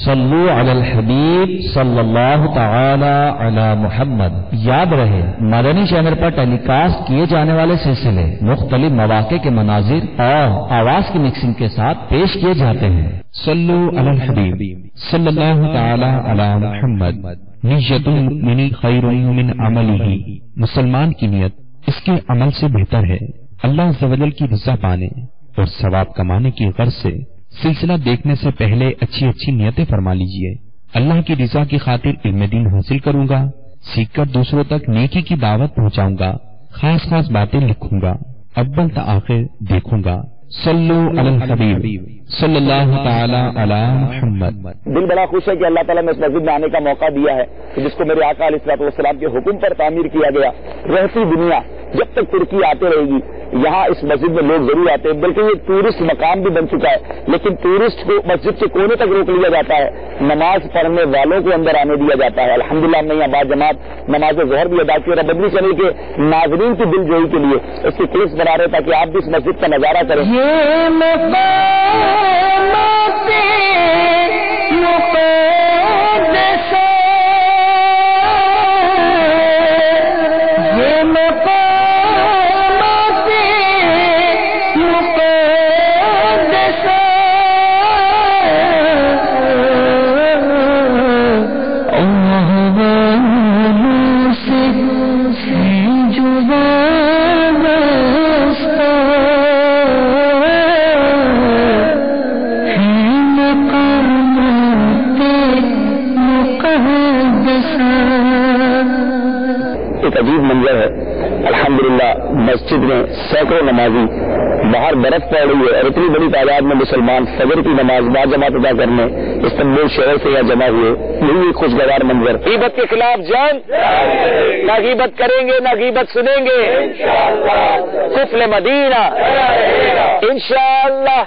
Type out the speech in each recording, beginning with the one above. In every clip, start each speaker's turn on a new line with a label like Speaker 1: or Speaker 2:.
Speaker 1: صلو علی الحبیب صلی اللہ تعالی علی محمد۔ یاد رہے مدنی چینل پر ٹیلی کاسٹ کیے جانے والے سلسلے مختلف مواقع کے مناظر اور آواز کی مکسنگ کے ساتھ پیش کیے جاتے ہیں۔
Speaker 2: صلو علی الحبیب صلی اللہ تعالی علی محمد۔ نیت المؤمن خیر من عملہ، مسلمان کی نیت اس کے عمل سے بہتر ہے۔ اللہ عز و جل کی رضا پانے اور ثواب کمانے کی غرض سے سلسلہ دیکھنے سے پہلے اچھی اچھی نیتیں فرما لیجئے۔ اللہ کی رضا کی خاطر علم دین حاصل کروں گا، سیکھ کر دوسروں تک نیکی کی دعوت پہنچاؤں گا، خاص باتیں لکھوں گا، اول تا آخر دیکھوں گا۔ صلو علی الحبیب صلی اللہ تعالی علی محمد۔
Speaker 3: دل بڑا خوش ہے کہ اللہ تعالیٰ نے اس مسجد میں آنے کا موقع دیا ہے جس کو میرے آقا علیہ الصلوۃ والسلام کے حکم پر تعمیر کیا گیا۔ رہتی دنیا جب تک ترقی آتے رہے گی یہاں اس مسجد میں لوگ ضرور آتے ہیں، بلکہ یہ ٹورسٹ مقام بھی بن چکا ہے، لیکن ٹورسٹ کو مسجد کے کونے تک روک لیا جاتا ہے، نماز پڑھنے والوں کو اندر آنے دیا جاتا ہے۔ الحمدللہ ہم نے یہاں بعد جماعت نماز ظہر بھی ادا کی اور مدنی چینل کے ناظرین کی دل جوئی کے لیے اس کی کلپس بنا رہے تاکہ آپ بھی اس مسجد کا نظارہ کریں۔ ایک عجیب منظر ہے، الحمدللہ مسجد میں سینکڑوں نمازی، باہر برف پڑ رہی ہے اور اتنی بڑی تعداد میں مسلمان فجر کی نماز باجماعت ادا کرنے استنبول شہر سے یہاں جمع ہوئے۔ یہی ایک خوشگوار منظر۔ غیبت کے خلاف جنگ، نہ غیبت کریں گے نہ غیبت سنیں گے، قفل مدینہ انشاءاللہ۔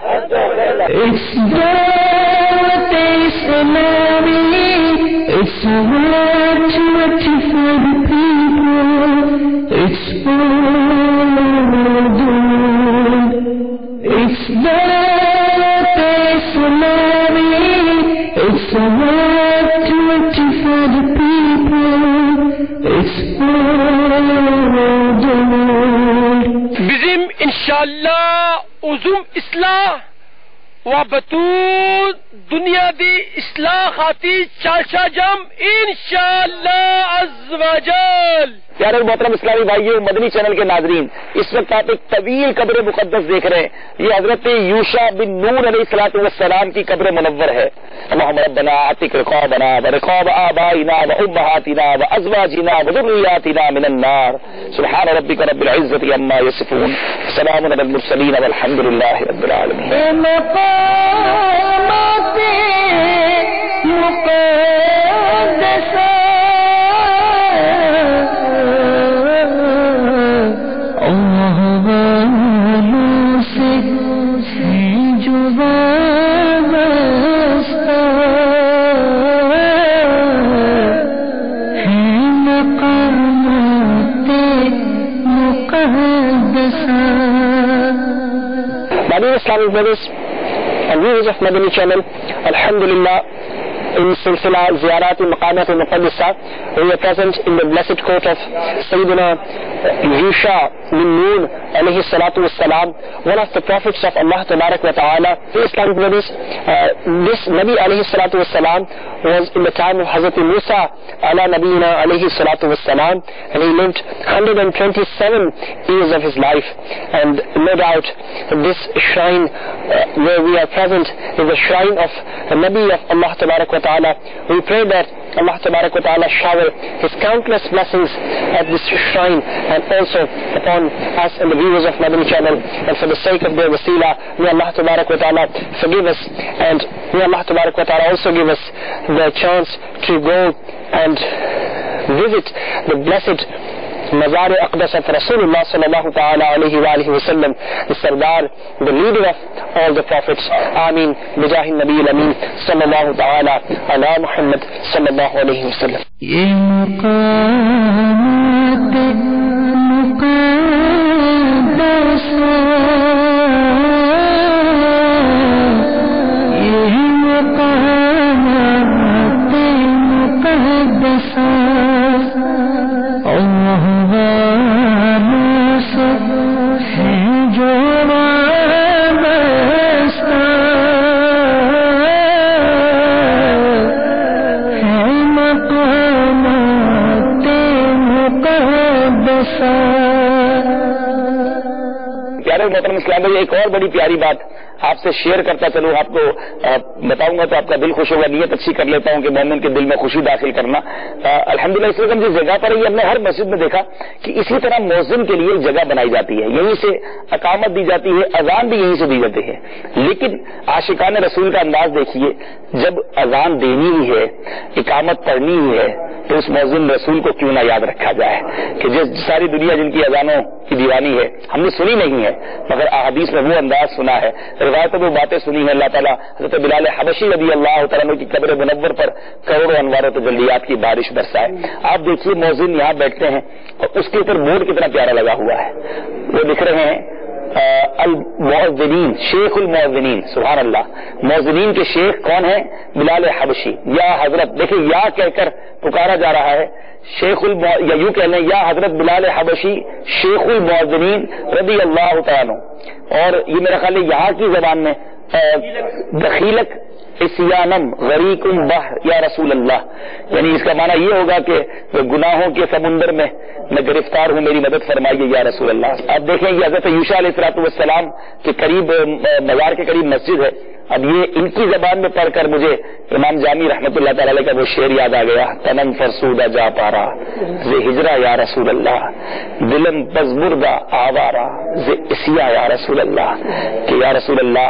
Speaker 4: بزم انشاءاللہ عظم اصلاح و بطور دنیا دی اصلاح خاطر چالشا جم انشاءاللہ عز و جل۔
Speaker 3: پیارے محترم اسلامی بھائیو، مدنی چینل کے ناظرین، اس وقت آپ ایک طویل قبر مقدس دیکھ رہے ہیں۔ یہ حضرت یوشع بن نون علیہ الصلوۃ والسلام کی قبر منور ہے۔ اللہم ربنا اعتق رقابنا ورقاب آبائنا وامہاتنا وازواجنا وذریاتنا من النار، سبحان ربک رب العزۃ عما یصفون، سلام علی المرسلین والحمد للہ رب العالمین۔ Islamic brothers and viewers of Madani channel, alhamdulillah, in silsila ziyarat al-maqamat al-muqaddasa, we are present in the blessed court of Sayyidina Yusha bin Nun alayhi salatu wassalam, one of the prophets of Allah tabarak wa ta'ala. Islamic brothers, this Nabi alayhi salatu wassalam was in the time of Hazrat Musa ala nabiyina alayhi salatu wassalam, and he lived 127 years of his life. And no doubt this shrine where we are present is the shrine of the Nabi of Allah tabarak wa ta'ala. We pray that Allah tabarak wa ta'ala shower his countless blessings at this shrine and also upon us and the viewers of Madani channel, and for the sake of their wasila, may Allah tabarak wa ta'ala forgive us, and may Allah tabarak wa ta'ala also give us the chance to go and visit the blessed Mazar Aqdas of Rasulullah sallallahu ta'ala alayhi wa alihi wa sallam, the Sardar, the leader of all the prophets. Ameen. Bijahi Nabi al-Amin sallallahu ta'ala ala Muhammad sallallahu alayhi wa sallam.
Speaker 5: Ye muqamat muqaddasa, ye muqamat مقدسا اللہ واموسف ہے جو وابستہ ہے مقامات مقدسہ.
Speaker 3: پیارے محترم اسلام بھائی، ایک اور بڑی پیاری بات آپ سے شیئر کرتا چلوں، آپ کو بتاؤں گا تو آپ کا دل خوش ہوگا. نیت اچھی کر لیتا ہوں کہ مومن کے دل میں خوشی داخل کرنا. الحمدللہ اس رقم جس جگہ پر ہے ہم نے ہر مسجد میں دیکھا کہ اسی طرح مؤذن کے لیے ایک جگہ بنائی جاتی ہے، یہیں سے اقامت دی جاتی ہے، اذان بھی یہیں سے دی جاتی ہے. لیکن عاشقان رسول کا انداز دیکھیے، جب اذان دینی ہی ہے، اقامت پڑھنی ہی ہے، تو اس مؤذن رسول کو کیوں نہ یاد رکھا جائے کہ جس ساری دنیا جن کی اذانوں کی دیوانی ہے ہم نے سنی نہیں ہے، مگر احادیث میں وہ انداز سنا ہے، روایتوں میں باتیں سنی ہیں. اللہ تعالیٰ حضرت بلال حبشی رضی اللہ تعالیٰ عنہ کی قبر منور پر کروڑوں انوار و تجلیات کی بارش برسائے. آپ دیکھیے مؤذن یہاں بیٹھتے ہیں اور اس کے اوپر بورڈ کتنا پیارا لگا ہوا ہے، وہ لکھ رہے ہیں المؤذنین، شیخ المؤذنین. سبحان اللہ، مؤذنین کے شیخ کون ہیں؟ بلال حبشی. یا حضرت، دیکھیں یا کہہ کر پکارا جا رہا ہے شیخ یا یوں کہہ لیں یا حضرت بلال حبشی شیخ المؤذنین رضی اللہ تعالیٰ. اور یہ میرا خیال ہے یہاں کی زبان میں دخیلک اسیانم غریقم بحر یا رسول اللہ، یعنی اس کا معنی یہ ہوگا کہ گناہوں کے سمندر میں میں گرفتار ہوں، میری مدد فرمائیے یا رسول اللہ. اب دیکھیں یہ حضرت یوشع علیہ السلام کے قریب مزار کے قریب مسجد ہے. اب یہ ان کی زبان میں پڑھ کر مجھے امام جامی رحمۃ اللہ تعالی علیہ کا وہ شعر یاد آ گیا، تنم فرسودہ جا پارا زے ہجرا یا رسول اللہ، دلم پزمردہ آوارا زے اسیا یا رسول اللہ، کہ یا رسول اللہ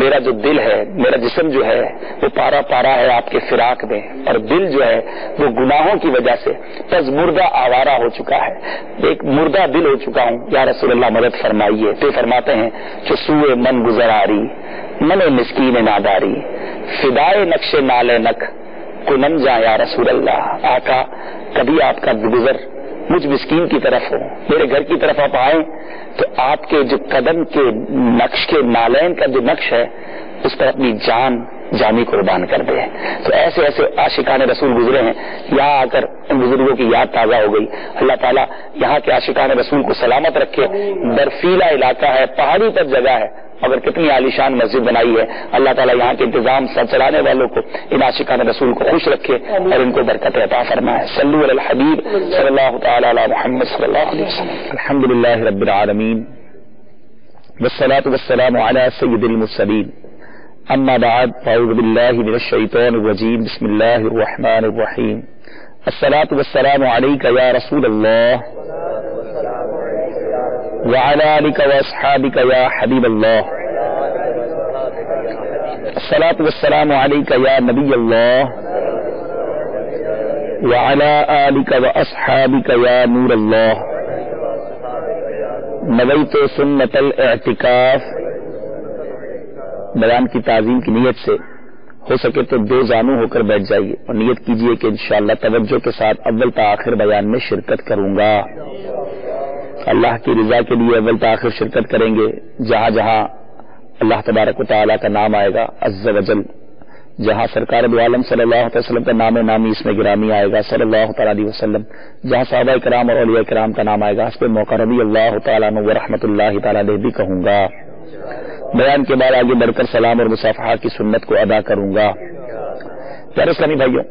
Speaker 3: میرا جو دل ہے، میرا جسم جو ہے وہ پارا پارا ہے آپ کے فراق میں، اور دل جو ہے وہ گناہوں کی وجہ سے پس مردہ آوارہ ہو چکا ہے، ایک مردہ دل ہو چکا ہوں، یا رسول اللہ مدد فرمائیے. تو فرماتے ہیں کہ سوئے من گزراری من مسکین ناداری فدائے نقش نالے نک کنم جا یا رسول اللہ. آقا کبھی آپ کا گزر مجھ مسکین کی طرف ہو، میرے گھر کی طرف آپ آئیں تو آپ کے جو قدم کے نقش کے نالین کا جو نقش ہے اس پر اپنی جانی قربان کر دے. تو ایسے ایسے عاشقان رسول گزرے ہیں، یہاں آ کر ان بزرگوں کی یاد تازہ ہو گئی. اللہ تعالیٰ یہاں کے عاشقان رسول کو سلامت رکھے. برفیلا علاقہ ہے، پہاڑی پر جگہ ہے، اگر کتنی عالیشان مسجد بنائی ہے. اللہ تعالیٰ یہاں کے انتظام سر چلانے والوں کو، ان عاشقان رسول کو خوش رکھے اور ان کو برکت عطا فرمائے. صلو علی الحبیب صلی اللہ تعالی علی محمد صلی اللہ علیہ وسلم. الحمدللہ رب العالمین والصلاة والسلام علی سید المرسلین. اما بعد فاعوذ باللہ من الشیطان الرجیم. بسم اللہ الرحمن الرحیم. الصلاة والسلام علیک یا رسول اللہ وعلى آلك وأصحابك يا حبيب الله. الصلاة والسلام عليك يا نبي الله وعلى آلك وأصحابك يا نور الله. نويت سنة الاعتكاف. بیان کی تعظیم کی نیت سے ہو سکے تو دو زانو ہو کر بیٹھ جائیے اور نیت کیجئے کہ انشاءاللہ توجہ کے ساتھ اول تا آخر بیان میں شرکت کروں گا. اللہ کی رضا کے لیے اول تاخیر شرکت کریں گے. جہاں جہاں اللہ تبارک و تعالیٰ کا نام آئے گا عز و جل، جہاں سرکار دو عالم صلی اللہ علیہ وسلم کا نام نامی اس میں گرامی آئے گا صلی اللہ تعالیٰ علیہ وسلم، جہاں صحابہ کرام اور اولیاء کرام کا نام آئے گا اس پہ موقع رضی اللہ تعالیٰ عنہ ورحمۃ اللہ تعالیٰ علیہ بھی کہوں گا. بیان کے بعد آگے بڑھ کر سلام اور مصافحہ کی سنت کو ادا کروں گا. پیارے اسلامی بھائیوں،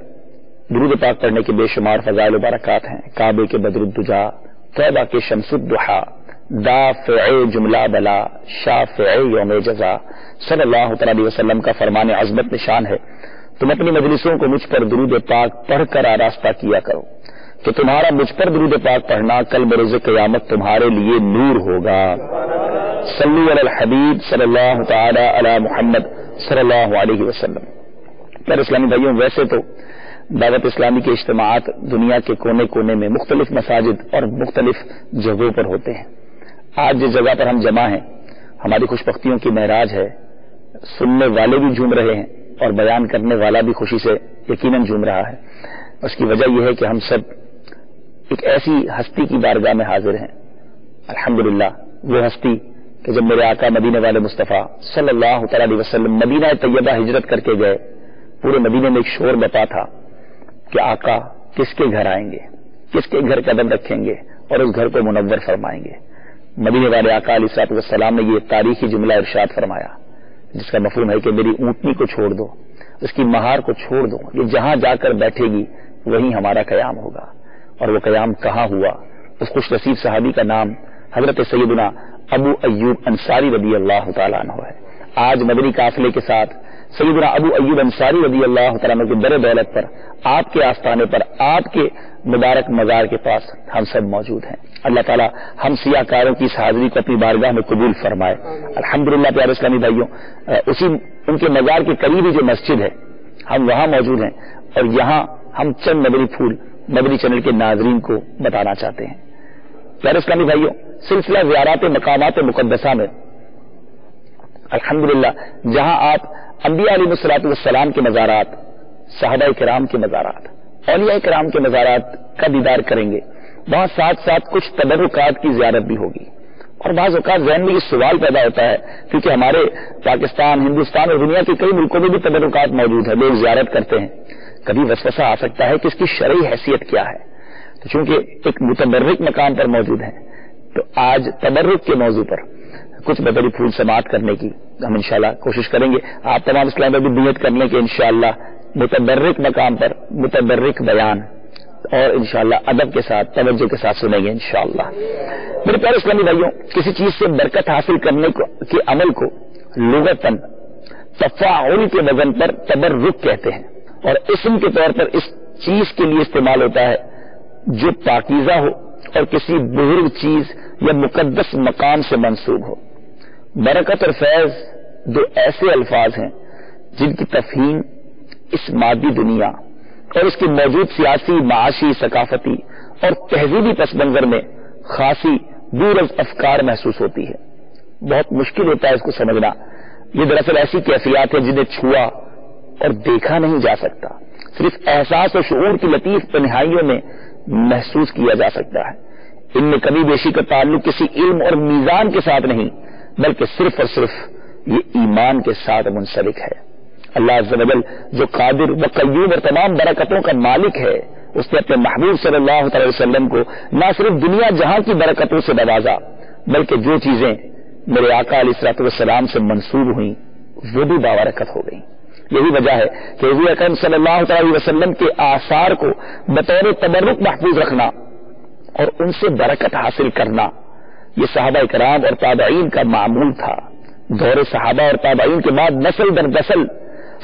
Speaker 3: درود پاک پڑھنے کے بے شمار فضائل و برکات ہیں. کعبے کے بدر الدجا، طیبہ کے شمس الضحیٰ، دافع جملہ بلا، شافع یوم جزا صلی اللہ تعالی علیہ وسلم کا فرمان عظمت نشان ہے. تم اپنی مجلسوں کو مجھ پر درود پاک پڑھ کر آراستہ کیا کرو کہ تمہارا مجھ پر درود پاک پڑھنا کل بروز قیامت تمہارے لیے نور ہوگا. صلو علی الحبیب صلی اللہ تعالی علی محمد صلی اللہ علیہ وسلم. میرے اسلامی بھائیوں، ویسے تو دعوت اسلامی کے اجتماعات دنیا کے کونے کونے میں مختلف مساجد اور مختلف جگہوں پر ہوتے ہیں. آج جس جگہ پر ہم جمع ہیں ہماری خوش بختیوں کی معراج ہے. سننے والے بھی جھوم رہے ہیں اور بیان کرنے والا بھی خوشی سے یقیناً جھوم رہا ہے. اس کی وجہ یہ ہے کہ ہم سب ایک ایسی ہستی کی بارگاہ میں حاضر ہیں. الحمدللہ وہ ہستی کہ جب میرے آقا مدینے والے مصطفیٰ صلی اللہ تعالی علیہ وسلم مدینہ طیبہ ہجرت کر کے گئے، پورے مدینے میں ایک شور بپا تھا کہ آقا
Speaker 6: کس کے گھر آئیں گے، کس کے گھر قدم رکھیں گے اور اس گھر کو منور فرمائیں گے۔ مدینے والے آقا علیہ الصلوۃ والسلام نے یہ تاریخی جملہ ارشاد فرمایا جس کا مفہوم ہے کہ میری اونٹنی کو چھوڑ دو، اس کی مہار کو چھوڑ دو، یہ جہاں جا کر بیٹھے گی وہیں ہمارا قیام ہوگا۔ اور وہ قیام کہاں ہوا؟ اس خوش نصیب صحابی کا نام حضرت سیدنا ابو ایوب انصاری رضی اللہ تعالیٰ عنہ ہے۔ آج مدنی قافلے کے ساتھ سیدنا ابو ایوب انصاری رضی اللہ تعالیٰ عنہ کے در دولت پر، آپ کے آستانے پر، آپ کے مبارک مزار کے پاس ہم سب موجود ہیں۔ اللہ تعالیٰ ہم سیاہ کاروں کی اس حاضری کو اپنی بارگاہ میں قبول فرمائے۔ الحمدللہ پیارے اسلامی بھائیوں، ان کے مزار کے قریب ہی جو مسجد ہے ہم وہاں موجود ہیں، اور یہاں ہم چند مدنی پھول مدنی چینل کے ناظرین کو بتانا چاہتے ہیں۔ پیارے اسلامی بھائیوں، سلسلہ زیارات مقامات مقدسہ میں الحمدللہ جہاں آپ انبیاء علیہ الصلوۃ والسلام کے مزارات، صحابہ کرام کے مزارات، اولیاء کرام کے مزارات کا دیدار کریں گے، وہاں ساتھ ساتھ کچھ تبرکات کی زیارت بھی ہوگی۔ اور بعض اوقات ذہن میں یہ سوال پیدا ہوتا ہے، کیونکہ ہمارے پاکستان، ہندوستان اور دنیا کے کئی ملکوں میں بھی تبرکات موجود ہیں، لوگ زیارت کرتے ہیں، کبھی وسوسہ آ سکتا ہے کہ اس کی شرعی حیثیت کیا ہے۔ تو چونکہ ایک متبرک مقام پر موجود ہیں، تو آج تبرک کے موضوع پر کچھ مدنی پھول سماعت کرنے کی ہم انشاءاللہ کوشش کریں گے۔ آپ تمام اسلام بھی نیت کر لیں کہ انشاءاللہ متبرک مقام پر متبرک بیان اور انشاءاللہ ادب کے ساتھ، توجہ کے ساتھ سنیں گے انشاءاللہ۔ میرے پیارے اسلامی بھائیوں، کسی چیز سے برکت حاصل کرنے کے عمل کو لغتاً تفاعل کے وزن پر تبرک کہتے ہیں، اور اسم کے طور پر اس چیز کے لیے استعمال ہوتا ہے جو پاکیزہ ہو اور کسی بزرگ چیز یا مقدس مقام سے منسوب ہو۔ برکت اور فیض دو ایسے الفاظ ہیں جن کی تفہیم اس مادی دنیا اور اس کے موجود سیاسی، معاشی، ثقافتی اور تہذیبی پس منظر میں خاصی دور از افکار محسوس ہوتی ہے۔ بہت مشکل ہوتا ہے اس کو سمجھنا۔ یہ دراصل ایسی کیفیات ہیں جنہیں چھوا اور دیکھا نہیں جا سکتا، صرف احساس اور شعور کی لطیف تنہائیوں میں محسوس کیا جا سکتا ہے۔ ان میں کمی بیشی کا تعلق کسی علم اور میزان کے ساتھ نہیں، بلکہ صرف اور صرف یہ ایمان کے ساتھ منسلک ہے۔ اللہ عز و جل جو قادر و قیوم اور تمام برکتوں کا مالک ہے، اس نے اپنے محبوب صلی اللہ علیہ وسلم کو نہ صرف دنیا جہاں کی برکتوں سے نوازا، بلکہ جو چیزیں میرے آقا علیہ الصلوۃ والسلام سے منسوب ہوئیں وہ بھی بابرکت ہو گئیں۔ یہی وجہ ہے کہ حضور اکرم صلی اللہ علیہ وسلم کے آثار کو بطور تبرک محفوظ رکھنا اور ان سے برکت حاصل کرنا یہ صحابہ کرام اور تابعین کا معمول تھا۔ دور صحابہ اور تابعین کے بعد نسل در نسل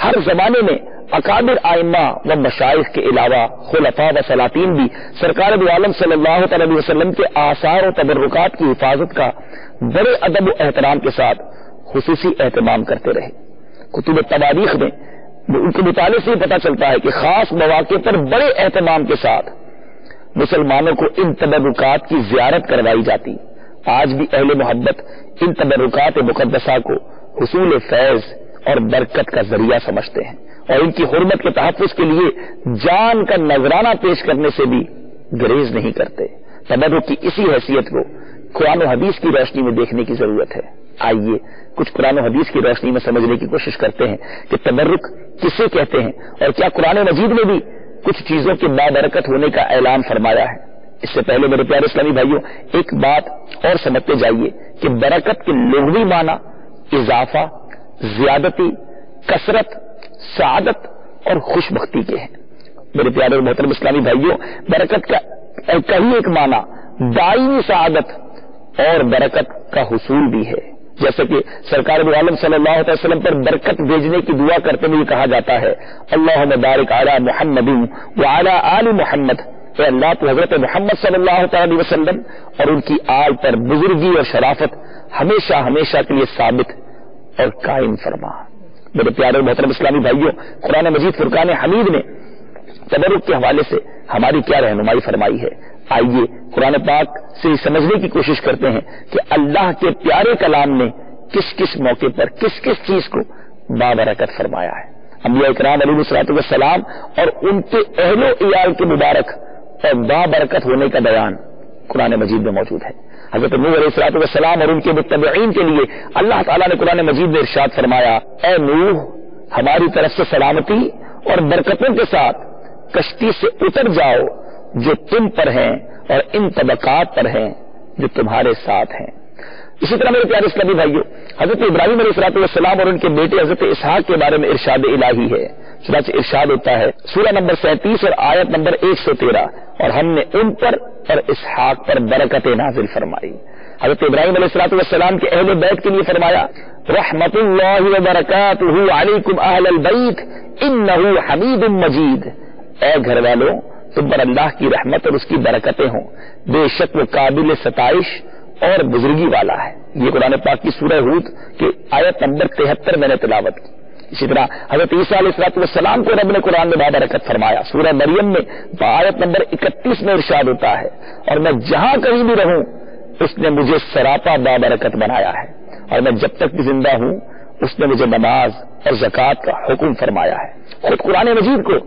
Speaker 6: ہر زمانے میں اکابر ائمہ و مشائخ کے علاوہ خلفاء و سلاطین بھی سرکار دو عالم صلی اللہ علیہ وسلم کے آثار و تبرکات کی حفاظت کا بڑے ادب و احترام کے ساتھ خصوصی اہتمام کرتے رہے۔ کتب تواریخ میں ان کے مطالعے سے پتہ چلتا ہے کہ خاص مواقع پر بڑے اہتمام کے ساتھ مسلمانوں کو ان تبرکات کی زیارت کروائی جاتی۔ آج بھی اہل محبت ان تبرکات مقدسہ کو حصول فیض اور برکت کا ذریعہ سمجھتے ہیں، اور ان کی حرمت کے تحفظ کے لیے جان کا نذرانہ پیش کرنے سے بھی گریز نہیں کرتے۔ تبرک کی اسی حیثیت کو قرآن و حدیث کی روشنی میں دیکھنے کی ضرورت ہے۔ آئیے کچھ قرآن و حدیث کی روشنی میں سمجھنے کی کوشش کرتے ہیں کہ تبرک کسے کہتے ہیں، اور کیا قرآن مجید میں بھی کچھ چیزوں کے بابرکت ہونے کا اعلان فرمایا ہے۔ اس سے پہلے میرے پیارے اسلامی بھائیوں، ایک بات اور سمجھتے جائیے کہ برکت کے لغوی معنی اضافہ، زیادتی، کثرت، سعادت اور خوش بختی کے ہیں۔ میرے پیارے اور محترم اسلامی بھائیوں، برکت کا ہی ایک معنی دائمی سعادت اور برکت کا حصول بھی ہے، جیسے کہ سرکار دو عالم صلی اللہ علیہ وسلم پر برکت بھیجنے کی دعا کرتے ہوئے کہا جاتا ہے، اللہم بارک علی محمد وعلی آل محمد، اے اللہ تو حضرت محمد صلی اللہ علیہ وسلم اور ان کی آل پر بزرگی اور شرافت ہمیشہ ہمیشہ کے لیے ثابت اور قائم فرما۔ میرے پیارے اور محترم اسلامی بھائیوں، قرآن مجید فرقان حمید نے تبرک کے حوالے سے ہماری کیا رہنمائی فرمائی ہے۔ آئیے قرآن پاک سے سمجھنے کی کوشش کرتے ہیں کہ اللہ کے پیارے کلام نے کس کس موقع پر کس کس چیز کو بابرکت فرمایا ہے۔ انبیاء کرام علیہ الصلوۃ والسلام اور ان کے اہل و عیال کے مبارک اور بابرکت ہونے کا بیان قرآن مجید میں موجود ہے۔ حضرت نوح علیہ الصلوۃ والسلام اور ان کے متبعین کے لیے اللہ تعالیٰ نے قرآن مجید میں ارشاد فرمایا، اے نوح، ہماری طرف سے سلامتی اور برکتوں کے ساتھ کشتی سے اتر جاؤ جو تم پر ہیں اور ان طبقات پر ہیں جو تمہارے ساتھ ہیں. اسی طرح میرے پیارے اسلامی بھائیوں، حضرت ابراہیم علیہ السلام اور ان کے بیٹے حضرت اسحاق کے بارے میں ارشاد الہی ہے. چنانچہ ارشاد ہوتا ہے سورہ نمبر 37 اور آیت نمبر 113، اور ہم نے ان پر اور اسحاق پر برکتیں نازل فرمائی. حضرت ابراہیم علیہ السلام کے اہل بیت کے لیے فرمایا رحمت اللہ وبرکاتہ علیکم اہل البیت انہ حمید مجید. اے گھر والوں، تم پر اللہ کی رحمت اور اس کی برکتیں ہوں، بے شک وہ قابل ستائش اور بزرگی والا ہے. یہ قرآن پاک کی سورہ ہود کی آیت نمبر 73 میں نے تلاوت کی. اسی طرح حضرت عیسیٰ علیہ السلام کو رب نے قرآن میں بابرکت فرمایا. سورہ مریم میں آیت نمبر 31 میں ارشاد ہوتا ہے اور میں جہاں کہیں بھی رہوں اس نے مجھے سراپا بابرکت بنایا ہے، اور میں جب تک بھی زندہ ہوں اس نے مجھے نماز اور زکوٰۃ کا حکم فرمایا ہے. خود قرآن مجید کو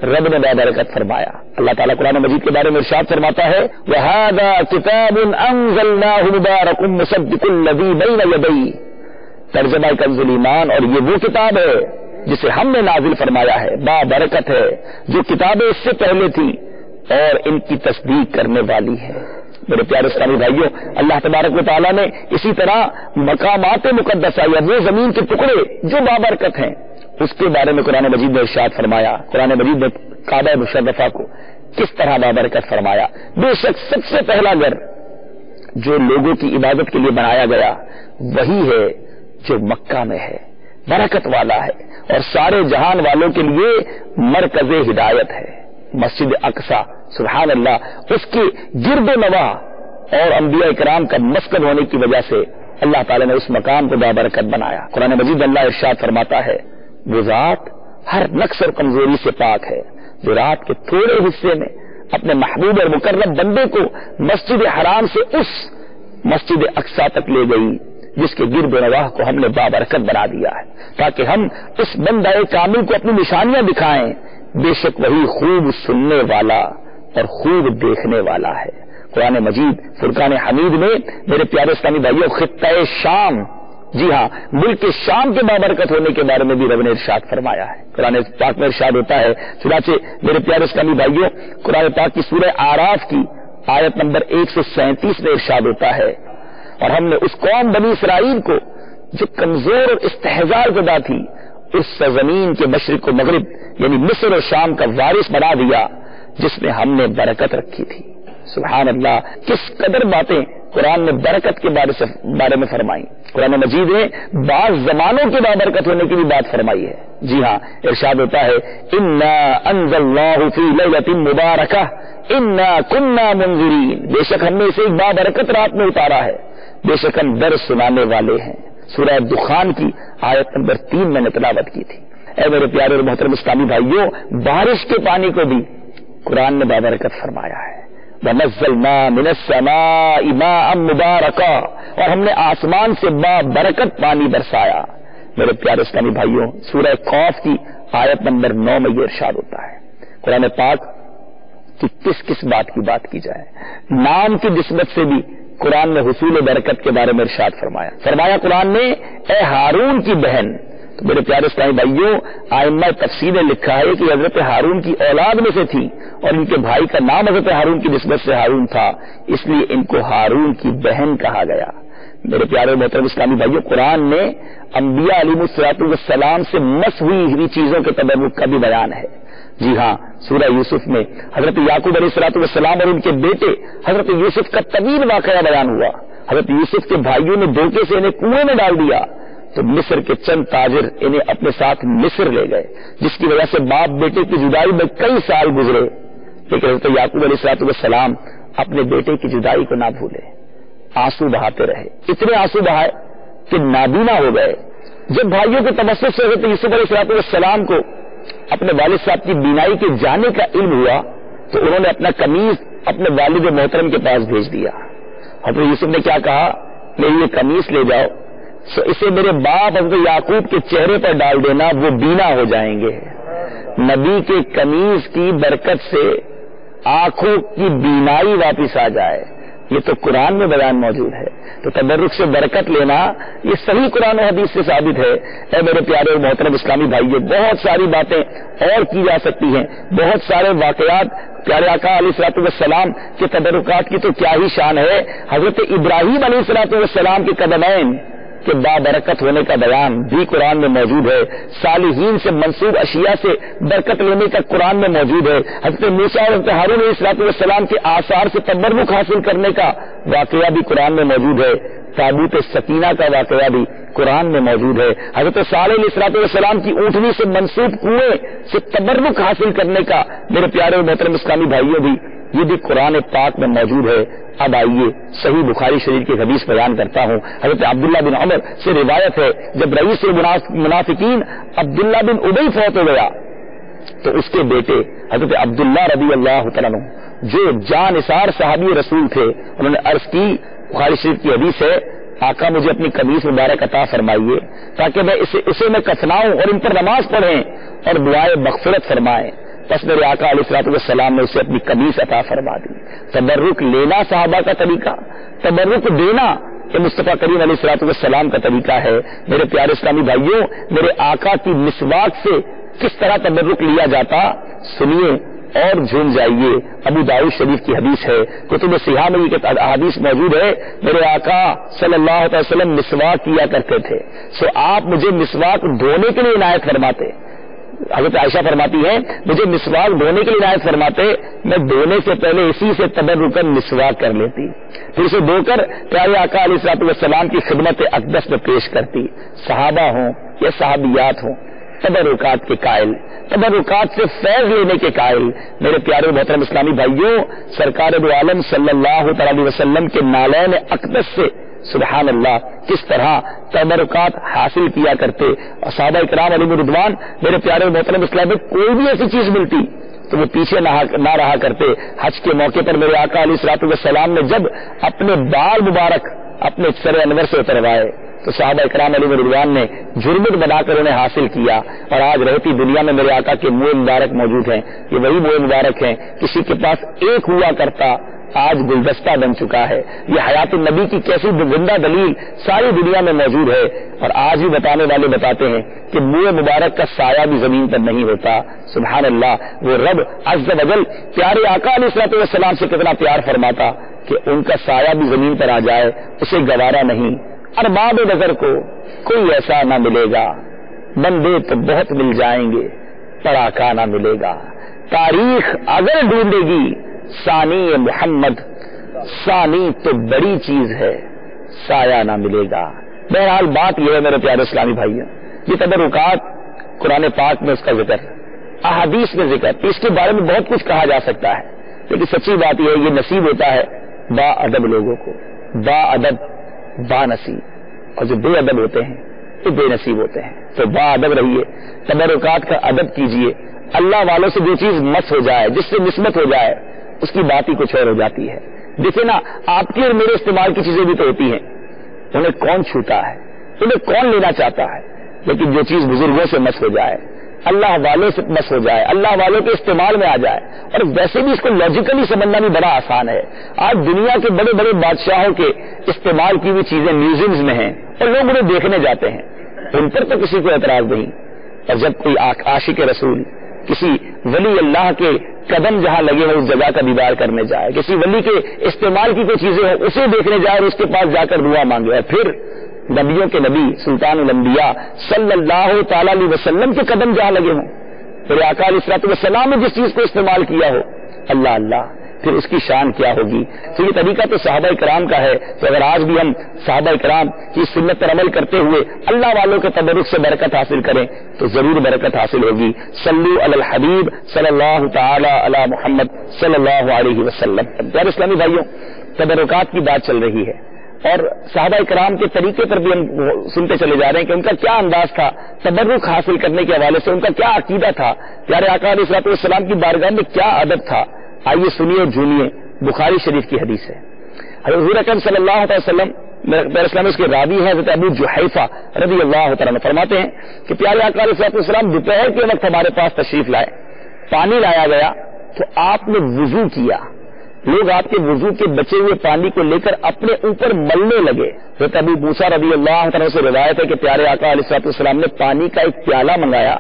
Speaker 6: رب نے بابرکت فرمایا. اللہ تعالیٰ قرآن مجید کے بارے میں ارشاد فرماتا ہے وَهَذَا كِتَابٌ أَنزَلْنَاهُ مُبَارَكٌ مُصَدِّقُ الَّذِي بَيْنَ يَدَيْهِ. ترجمہ کنز الایمان، اور یہ وہ کتاب ہے جسے ہم نے نازل فرمایا ہے، بابرکت ہے، جو کتابیں اس سے پہلے تھی اور ان کی تصدیق کرنے والی ہے. میرے پیارے اسلامی بھائیوں، اللہ تبارک و تعالیٰ نے اسی طرح مقامات مقدسہ یا وہ زمین کے ٹکڑے جو بابرکت ہیں اس کے بارے میں قرآن مجید نے ارشاد فرمایا. قرآن مجید نے کعبہ مشرفہ کو کس طرح بابرکت فرمایا. بے شک سب سے پہلا گھر جو لوگوں کی عبادت کے لیے بنایا گیا وہی ہے جو مکہ میں ہے، برکت والا ہے اور سارے جہان والوں کے لیے مرکز ہدایت ہے. مسجد اقصی سبحان اللہ، اس کی گرد و نواح اور انبیاء کرام کا مسکن ہونے کی وجہ سے اللہ تعالیٰ نے اس مقام کو بابرکت بنایا. قرآن مجید اللہ ارشاد فرماتا ہے وہ ذات ہر نقص اور کمزوری سے پاک ہے جو رات کے تھوڑے حصے میں اپنے محبوب اور مقرب بندے کو مسجد حرام سے اس مسجد اقصی تک لے گئی جس کے گرد و نواح کو ہم نے بابرکت بنا دیا ہے تاکہ ہم اس بندہ کامل کو اپنی نشانیاں دکھائیں. بے شک وہی خوب سننے والا اور خوب دیکھنے والا ہے. قرآن مجید فرقان حمید میں میرے پیارے اسلامی بھائیوں خطہ شام، جی ہاں ملک شام کے بابرکت ہونے کے بارے میں بھی رب نے ارشاد فرمایا ہے. قرآن پاک میں ارشاد ہوتا ہے چنانچہ میرے پیارے اسلامی بھائیوں قرآن پاک کی سورہ اعراف کی آیت نمبر 137 میں ارشاد ہوتا ہے اور ہم نے اس قوم بنی اسرائیل کو جو کمزور اور استحزار زدہ تھی اس سرزمین کے مشرق و مغرب یعنی مصر اور شام کا وارث بنا دیا جس میں ہم نے برکت رکھی تھی. سبحان اللہ، کس قدر باتیں قرآن نے برکت کے بارے میں فرمائی. قرآن مجید نے بعض زمانوں کے بابرکت ہونے کی بھی بات فرمائی ہے. جی ہاں ارشاد ہوتا ہے انا انزلناہ فی لیلۃ مبارکہ انا کنا منذرین. بے شک ہم نے اسے ایک بابرکت رات میں اتارا ہے، بے شک ہم درس سنانے والے ہیں. سورہ دخان کی آیت نمبر 3 میں نے تلاوت کی تھی. اے میرے پیارے اور محترم اسلامی بھائیوں، بارش کے پانی کو بھی قرآن نے بابرکت فرمایا ہے. وَنَزَّلْنَا مِنَ السَّمَاءِ مَاءً مُبَارَكًا، اور ہم نے آسمان سے بابرکت پانی برسایا. میرے پیارے اسلامی بھائیوں سورہ قاف کی آیت نمبر 9 میں یہ ارشاد ہوتا ہے. قرآن پاک کی کس بات کی بات کی جائے، نام کی نسبت سے بھی قرآن نے حصول برکت کے بارے میں ارشاد فرمایا قرآن نے اے ہارون کی بہن. تو میرے پیارے اسلامی بھائیوں ائمہ تفسیر نے لکھا ہے کہ حضرت ہارون کی اولاد میں سے تھی اور ان کے بھائی کا نام حضرت ہارون کی نسبت سے ہارون تھا، اس لیے ان کو ہارون کی بہن کہا گیا. میرے پیارے محترم اسلامی بھائیوں قرآن میں انبیاء علیہ السلام سے مس ہوئی چیزوں کے تبرک کا بھی بیان ہے. جی ہاں سورہ یوسف میں حضرت یعقوب علیہ السلام اور ان کے بیٹے حضرت یوسف کا طویل واقعہ بیان ہوا. حضرت یوسف کے بھائیوں نے دھوکے سے انہیں کنویں میں ڈال دیا تو مصر کے چند تاجر انہیں اپنے ساتھ مصر لے گئے، جس کی وجہ سے باپ بیٹے کی جدائی میں کئی سال گزرے. لیکن حضرت یعقوب علیہ السلام اپنے بیٹے کی جدائی کو نہ بھولے، آنسو بہاتے رہے. اتنے آنسو بہائے کہ نابینا ہو گئے. جب بھائیوں کے توسط سے حضرت یوسف علیہ السلام کو اپنے والد صاحب کی بینائی کے جانے کا علم ہوا تو انہوں نے اپنا قمیص اپنے والد محترم کے پاس بھیج دیا. حضرت یوسف نے کیا کہا، میری یہ قمیص لے جاؤ، اسے میرے باپ حضرت یعقوب کے چہرے پر ڈال دینا، وہ بینا ہو جائیں گے. نبی کے قمیص کی برکت سے آنکھوں کی بینائی واپس آ جائے، یہ تو قرآن میں بیان موجود ہے. تو تبرک سے برکت لینا یہ صحیح قرآن و حدیث سے ثابت ہے. اے میرے پیارے اور محترم اسلامی بھائیو، بہت ساری باتیں اور کی جا سکتی ہیں، بہت سارے واقعات پیارے آقا علیہ الصلوۃ والسلام کے تبرکات کی تو کیا ہی شان ہے. حضرت ابراہیم علیہ الصلوۃ والسلام کے قدمین کہ بابرکت ہونے کا بیان بھی قرآن میں موجود ہے. صالحین سے منسوب اشیاء سے برکت لینے کا قرآن میں موجود ہے. حضرت موسیٰ اور حضرت ہارون علیہ الصلوۃ والسلام کے آثار سے تبرک حاصل کرنے کا واقعہ بھی قرآن میں موجود ہے. تابوت سکینہ کا واقعہ بھی قرآن میں موجود ہے. حضرت صالح علیہ الصلوۃ والسلام کی اونٹنی سے منسوب کنویں سے تبرک حاصل کرنے کا میرے پیارے اور محترم اسلامی بھائیوں بھی یہ بھی قرآن پاک میں موجود ہے. اب آئیے صحیح بخاری شریف کی حدیث بیان کرتا ہوں. حضرت عبداللہ بن عمر سے روایت ہے، جب رئیس منافقین عبداللہ بن ابی فوت ہو گیا تو اس کے بیٹے حضرت عبداللہ رضی اللہ تعالیٰ عنہ جو جانثار صحابی رسول تھے، انہوں نے عرض کی، بخاری شریف کی حدیث ہے، آقا مجھے اپنی قمیص مبارک عطا فرمائیے تاکہ میں اسے میں کفناؤں اور ان پر نماز پڑھیں اور دعائے مغفرت فرمائیں. بس میرے آقا علیہ الصلوۃ والسلام نے اسے اپنی قمیص عطا فرما دی. تبرک لینا صحابہ کا طریقہ، تبرک دینا یہ مصطفیٰ کریم علیہ الصلوۃ والسلام کا طریقہ ہے. میرے پیارے اسلامی بھائیوں، میرے آقا کی مسواک سے کس طرح تبرک لیا جاتا سنیے اور جھوم جائیے. ابو داؤد شریف کی حدیث ہے، کتب صحیحہ میں یہ حدیث موجود ہے. میرے آقا صلی اللہ علیہ وسلم مسواک کیا کرتے تھے، سو آپ مجھے مسواک دھونے کے لیے عنایت فرماتے. حضرت عائشہ فرماتی ہیں مجھے مسواک دھونے کے لیے عنایت فرماتے، میں دھونے سے پہلے اسی سے تبرکن مسواک کر لیتی، پھر اسے دھو کر پیارے آقا علیہ الصلوۃ والسلام کی خدمت اقدس میں پیش کرتی. صحابہ ہوں یا صحابیات ہوں، تبرکات کے قائل، تبرکات سے فیض لینے کے قائل. میرے پیارے محترم اسلامی بھائیوں، سرکار دو عالم صلی اللہ تعالی علیہ وسلم کے نالین اقدس سے سبحان اللہ کس طرح تبرکات حاصل کیا کرتے. صحابہ کرام علیہ رضوان میرے پیارے محترم اسلامی، کوئی بھی ایسی چیز ملتی تو وہ پیچھے نہ رہا کرتے. حج کے موقع پر میرے آقا علیہ الصلوۃ والسلام نے جب اپنے بال مبارک اپنے سر انور سے اتروائے تو صحابہ کرام علیہ رضوان نے جرمٹ بنا کر انہیں حاصل کیا. اور آج رہتی دنیا میں میرے آقا کے منہ مبارک موجود ہیں، یہ وہی منہ مبارک ہیں. کسی کے پاس ایک ہوا کرتا آج گلدستہ بن چکا ہے. یہ حیات النبی کی کیسی زندہ دلیل ساری دنیا میں موجود ہے. اور آج بھی بتانے والے بتاتے ہیں کہ منہ مبارک کا سایہ بھی زمین پر نہیں ہوتا. سبحان اللہ، وہ رب عز و جل پیارے آقا علیہ الصلوۃ والسلام سے کتنا پیار فرماتا کہ ان کا سایہ بھی زمین پر آ جائے اسے گوارا نہیں. ارباب نظر کو کوئی ایسا نہ ملے گا، بندے تو بہت مل جائیں گے، پڑاکا نہ ملے گا. تاریخ اگر ڈھونڈے گی ثانی محمد، ثانی تو بڑی چیز ہے، سایہ نہ ملے گا. بہرحال بات یہ ہے میرے پیارے اسلامی بھائیوں، یہ تبرکات قرآن پاک میں اس کا ذکر، احادیث میں ذکر، اس کے بارے میں بہت کچھ کہا جا سکتا ہے، لیکن سچی بات یہ ہے یہ نصیب ہوتا ہے با ادب لوگوں کو، با ادب با نصیب، اور جو بے ادب ہوتے ہیں وہ بے نصیب ہوتے ہیں. تو با ادب رہیے، تبرکات کا ادب کیجیے. اللہ والوں سے جو چیز مس ہو جائے، جس سے نسبت ہو جائے، اس کی بات ہی کچھ اور ہو جاتی ہے. دیکھیں نا، آپ کی اور میرے استعمال کی چیزیں بھی تو ہوتی ہیں، انہیں کون چھوتا ہے، انہیں کون لینا چاہتا ہے، لیکن جو چیز بزرگوں سے مس ہو جائے، اللہ والوں سے مس ہو جائے، اللہ والوں کے استعمال میں آ جائے. اور ویسے بھی اس کو لاجیکلی سمجھنا بھی بڑا آسان ہے. آج دنیا کے بڑے بڑے بادشاہوں کے استعمال کی ہوئی چیزیں میوزیمز میں ہیں اور لوگ انہیں دیکھنے جاتے ہیں، ان پر تو کسی کو اعتراض نہیں. اور جب کوئی عاشق رسول کسی ولی اللہ کے قدم جہاں لگے ہیں اس جگہ کا دیدار کرنے جائے، کسی ولی کے استعمال کی کوئی چیزیں ہوں اسے دیکھنے جائے اور اس کے پاس جا کر دعا مانگے، اور پھر نبیوں کے نبی سلطان الانبیاء صلی اللہ تعالی علیہ وسلم کے قدم جہاں لگے ہوں، میرے آقا علیہ الصلوۃ والسلام نے جس چیز کو استعمال کیا ہو، اللہ اللہ، پھر اس کی شان کیا ہوگی. تو یہ طریقہ تو صحابہ کرام کا ہے. تو اگر آج بھی ہم صحابہ کرام کی سنت پر عمل کرتے ہوئے اللہ والوں کے تبرک سے برکت حاصل کریں تو ضرور برکت حاصل ہوگی. صلو علی الحبیب صلی اللہ تعالی علی محمد صلی اللہ علیہ وسلم. پیارے اسلامی بھائیوں، تبرکات کی بات چل رہی ہے اور صحابہ کرام کے طریقے پر بھی ہم سنتے چلے جا رہے ہیں کہ ان کا کیا انداز تھا تبرک حاصل کرنے کے حوالے سے، ان کا کیا عقیدہ تھا، پیارے آقا علیہ الصلوۃ والسلام کی بارگاہ میں کیا ادب تھا. آئیے سنیے جھومیے. بخاری شریف کی حدیث ہے، حضور اکرم صلی اللہ علیہ وسلم پیارے اسلام اس کے راوی ہیں حضرت ابو جحیفہ رضی اللہ تعالیٰ عنہ، فرماتے ہیں کہ پیارے آقا علیہ الصلوۃ والسلام دوپہر کے وقت ہمارے پاس تشریف لائے، پانی لایا گیا تو آپ نے وضو کیا، لوگ آپ کے وضو کے بچے ہوئے پانی کو لے کر اپنے اوپر ملنے لگے. حضرت ابو موسیٰ رضی اللہ عنہ سے روایت ہے کہ پیارے آقا علیہ الصلوۃ والسلام نے پانی کا ایک پیالہ منگایا،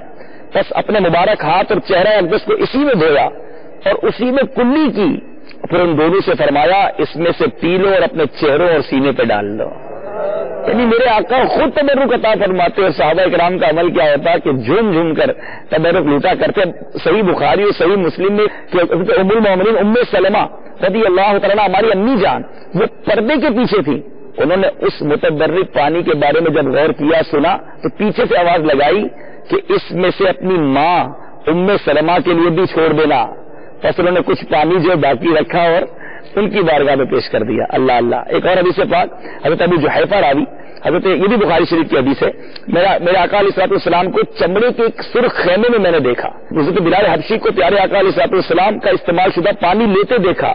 Speaker 6: بس اپنے مبارک ہاتھ اور چہرہ اقدس کو اسی میں دھویا اور اسی میں کلی کی، پھر ان دونوں سے فرمایا اس میں سے پی لو اور اپنے چہروں اور سینے پہ ڈال لو. یعنی میرے آقا خود تبرک عطا فرماتے اور صحابہ کرام کا عمل کیا ہوتا کہ جھوم جھوم کر تبرک لوٹا کرتے. صحیح بخاری اور صحیح مسلم میں ام المومنین ام سلمہ رضی اللہ تعالیٰ ہماری امی جان وہ پردے کے پیچھے تھی، انہوں نے اس متبرک پانی کے بارے میں جب غور کیا سنا تو پیچھے سے آواز لگائی کہ اس میں سے اپنی ماں ام سلمہ کے لیے بھی چھوڑ دینا. بس انہوں نے کچھ پانی جو باقی رکھا اور ان کی بارگاہ میں پیش کر دیا. اللہ اللہ. ایک اور حدیث پاک حضرت ابو جحیفہ راوی، حضرت یہ بھی بخاری شریف کی حدیث ہے، میرے آقا علیہ الصلوۃ والسلام کو چمڑے کے ایک سرخ خیمے میں نے دیکھا. حضرت بلال حبشی کو پیارے آقا علیہ الصلوۃ والسلام کا استعمال شدہ پانی لیتے دیکھا.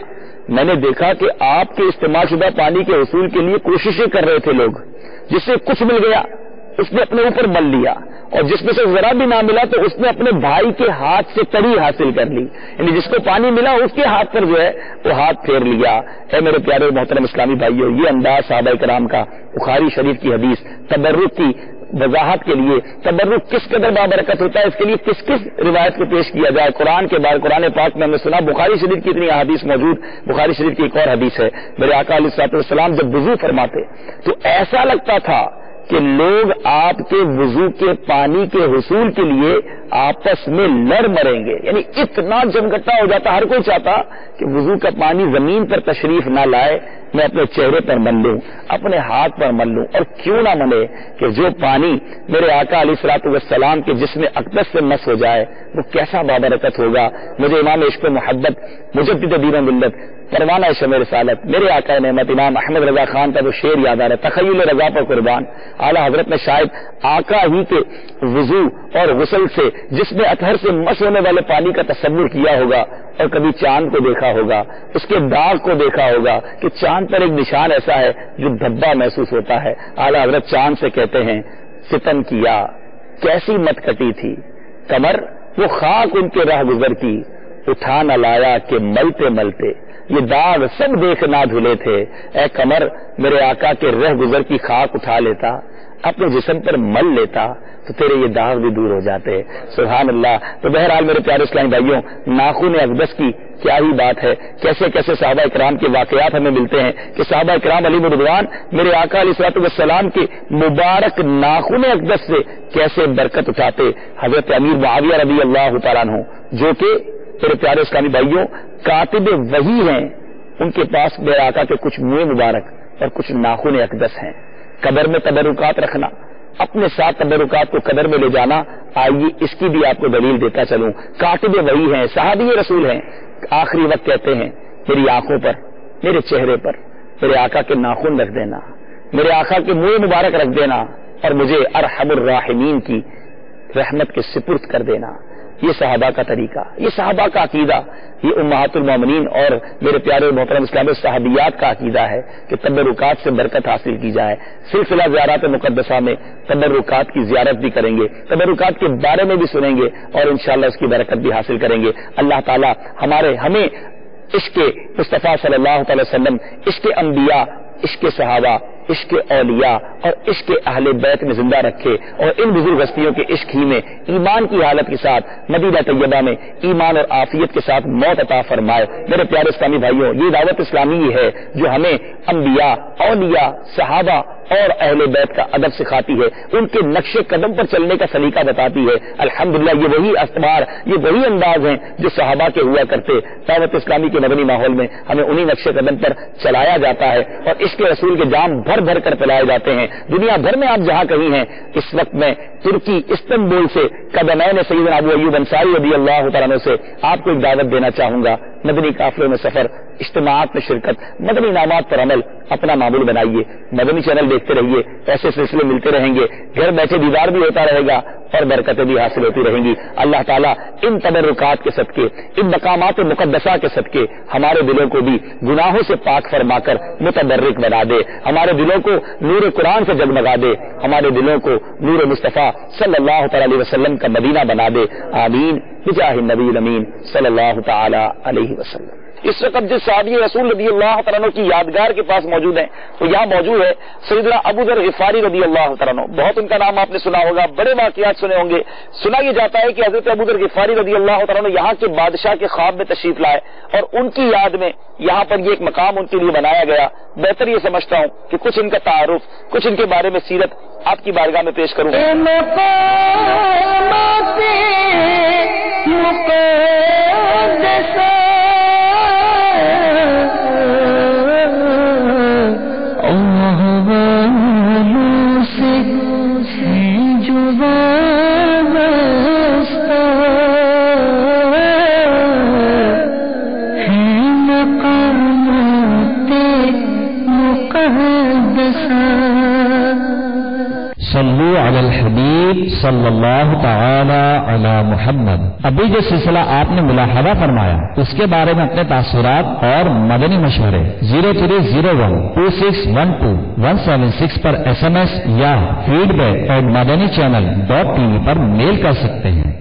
Speaker 6: میں نے دیکھا کہ آپ کے استعمال شدہ پانی کے حصول کے لیے کوششیں کر رہے تھے لوگ. جس سے کچھ مل گیا اس نے اپنے اوپر مل لیا، اور جس میں سے ذرا بھی نہ ملا تو اس نے اپنے بھائی کے ہاتھ سے کڑی حاصل کر لی. یعنی جس کو پانی ملا اس کے ہاتھ پر جو ہے وہ ہاتھ پھیر لیا. اے میرے پیارے محترم اسلامی بھائیوں، یہ انداز صحابہ کرام کا بخاری شریف کی حدیث تبرک کی وضاحت کے لیے، تبرک کس قدر بابرکت ہوتا ہے اس کے لیے کس کس روایت کو پیش کیا جائے. قرآن کے بعد قرآن پاک میں ہم نے سنا، بخاری شریف کی اتنی احادیث موجود. بخاری شریف کی ایک اور حدیث ہے، میرے آقا علیہ الصلوۃ والسلام جب وضو فرماتے تو ایسا لگتا تھا کہ لوگ آپ کے وضو کے پانی کے حصول کے لیے آپس میں لڑ مریں گے. یعنی اتنا جمگٹا ہو جاتا، ہر کوئی چاہتا کہ وضو کا پانی زمین پر تشریف نہ لائے، میں اپنے چہرے پر مل لوں، اپنے ہاتھ پر مل لوں. اور کیوں نہ ملے کہ جو پانی میرے آقا علیہ الصلوۃ والسلام کے جسم اقدس سے مس ہو جائے وہ کیسا بابرکت ہوگا. مجھے امام عشق و محبت، مجدد دین و ملت، پروانہ شمع رسالت، میرے آقا نعمت امام احمد رضا خان کا وہ شعر یاد آ رہا ہے، تخیل رضا پر قربان. اعلیٰ حضرت نے شاید آقا ہی کے وضو اور غسل سے جس میں اطہر سے مس ہونے والے پانی کا تصور کیا ہوگا، اور کبھی چاند کو دیکھا ہوگا، اس کے داغ کو دیکھا ہوگا کہ چاند پر ایک نشان ایسا ہے جو دھبا محسوس ہوتا ہے. اعلیٰ حضرت چاند سے کہتے ہیں ستم کیا کیسی مت کٹی تھی کمر، وہ خاک ان کے راہ گزر کی اٹھا نہ لایا کہ ملتے ملتے یہ داغ سب دیکھنا دھلے تھے. اے کمر میرے آقا کے رہ گزر کی خاک اٹھا لیتا، اپنے جسم پر مل لیتا تو تیرے یہ داغ بھی دور ہو جاتے. سبحان اللہ. تو بہرحال میرے پیارے اسلامی بھائیوں، ناخن اقدس کی کیا ہی بات ہے. کیسے کیسے صحابہ اکرام کے واقعات ہمیں ملتے ہیں کہ صحابہ اکرام علیہ رضوان میرے آقا علیہ الصلوۃ والسلام کے مبارک ناخن اقدس سے کیسے برکت اٹھاتے. حضرت امیر معاویہ رضی اللہ تعالیٰ عنہ جو کہ میرے پیارے اسلامی بھائیوں کاتب وحی ہیں، ان کے پاس میرے آقا کے کچھ منہ مبارک اور کچھ ناخن اقدس ہیں. قبر میں تبرکات رکھنا، اپنے ساتھ تبرکات کو قبر میں لے جانا. آئیے اس کی بھی آپ کو دلیل دیتا چلوں. کاتب وحی ہیں، صحابی رسول ہیں، آخری وقت کہتے ہیں میری آنکھوں پر، میرے چہرے پر میرے آقا کے ناخن رکھ دینا، میرے آقا کے منہ مبارک رکھ دینا، اور مجھے ارحم الراحمین کی رحمت کے سپرد کر دینا. یہ صحابہ کا طریقہ، یہ صحابہ کا عقیدہ، یہ امہات المومنین اور میرے پیارے محترم اسلامی صحابیات کا عقیدہ ہے کہ تبرکات سے برکت حاصل کی جائے. سلسلہ زیارات مقدسہ میں تبرکات کی زیارت بھی کریں گے، تبرکات کے بارے میں بھی سنیں گے اور انشاءاللہ اس کی برکت بھی حاصل کریں گے. اللہ تعالی ہمیں عشق مصطفیٰ صلی اللہ تعالی وسلم، عشق انبیاء، عشق صحابہ، عشق اولیاء اور عشق اہل بیت میں زندہ رکھے، اور ان بزرگ ہستیوں کے عشق ہی میں ایمان کی حالت کے ساتھ مدینہ طیبہ میں ایمان اور عافیت کے ساتھ موت عطا فرمائے. میرے پیارے اسلامی بھائیوں، یہ دعوت اسلامی ہے جو ہمیں انبیاء، اولیاء، صحابہ اور اہل بیت کا ادب سکھاتی ہے، ان کے نقش قدم پر چلنے کا سلیقہ بتاتی ہے. الحمدللہ یہ وہی اخبار، یہ وہی انداز ہیں جو صحابہ کے ہوا کرتے. دعوت اسلامی کے مدنی ماحول میں ہمیں انہی نقش قدم پر چلایا جاتا ہے اور عشق رسول کے جام بھر بھر کر پلائے جاتے ہیں. دنیا بھر میں آپ جہاں کہیں ہیں، اس وقت میں ترکی استنبول سے قدمین سیدنا ابو ایوب انصاری رضی اللہ تعالیٰ عنہ سے آپ کو ایک دعوت دینا چاہوں گا. مدنی قافلوں میں سفر، اجتماعات میں شرکت، مدنی انعامات پر عمل اپنا معمول بنائیے. مدنی چینل دیکھتے رہیے، ایسے سلسلے ملتے رہیں گے، گھر بیٹھے دیدار بھی ہوتا رہے گا اور برکتیں بھی حاصل ہوتی رہیں گی. اللہ تعالیٰ ان تبرکات کے صدقے، ان مقامات مقدسہ کے صدقے ہمارے دلوں کو بھی گناہوں سے پاک فرما کر متبرک بنا دے، ہمارے دلوں کو نور قرآن سے جگمگا دے، ہمارے دلوں کو نور مصطفیٰ صلی اللہ تعالی علیہ وسلم کا مدینہ بنا دے. آمین بجاہ النبی الامین صلی اللہ تعالی علیہ وسلم۔ اس وقت جس صحابی رسول رضی اللہ تعالیٰ عنہ کی یادگار کے پاس موجود ہیں وہ یہاں موجود ہے سیدنا ابو ذر غفاری رضی اللہ تعالیٰ عنہ، بہت ان کا نام آپ نے سنا ہوگا، بڑے واقعات سنے ہوں گے۔ سنا یہ جاتا ہے کہ حضرت ابو ذر غفاری رضی اللہ تعالیٰ عنہ یہاں کے بادشاہ کے خواب میں تشریف لائے اور ان کی یاد میں یہاں پر یہ ایک مقام ان کے لیے بنایا گیا۔ بہتر یہ سمجھتا ہوں کہ کچھ ان کا تعارف، کچھ ان کے بارے میں سیرت آپ کی بارگاہ میں پیش کروں۔
Speaker 1: صلو علی الحبیب صلی اللہ تعالی علی محمد۔ ابھی جو سلسلہ آپ نے ملاحظہ فرمایا اس کے بارے میں اپنے تاثرات اور مدنی مشورے 03012612 پر SMS یا feedback@madanichannel.tv پر میل کر سکتے ہیں۔